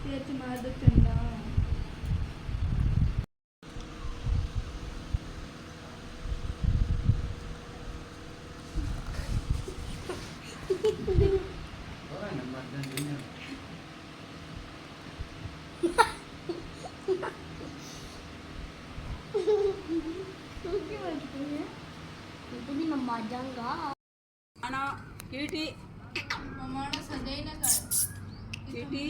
சேர்த்து மறந்துட்டேன்டா. itu ni memajang enggak? Anak, Kiti. Mama nak sedih nak kan? Kiti.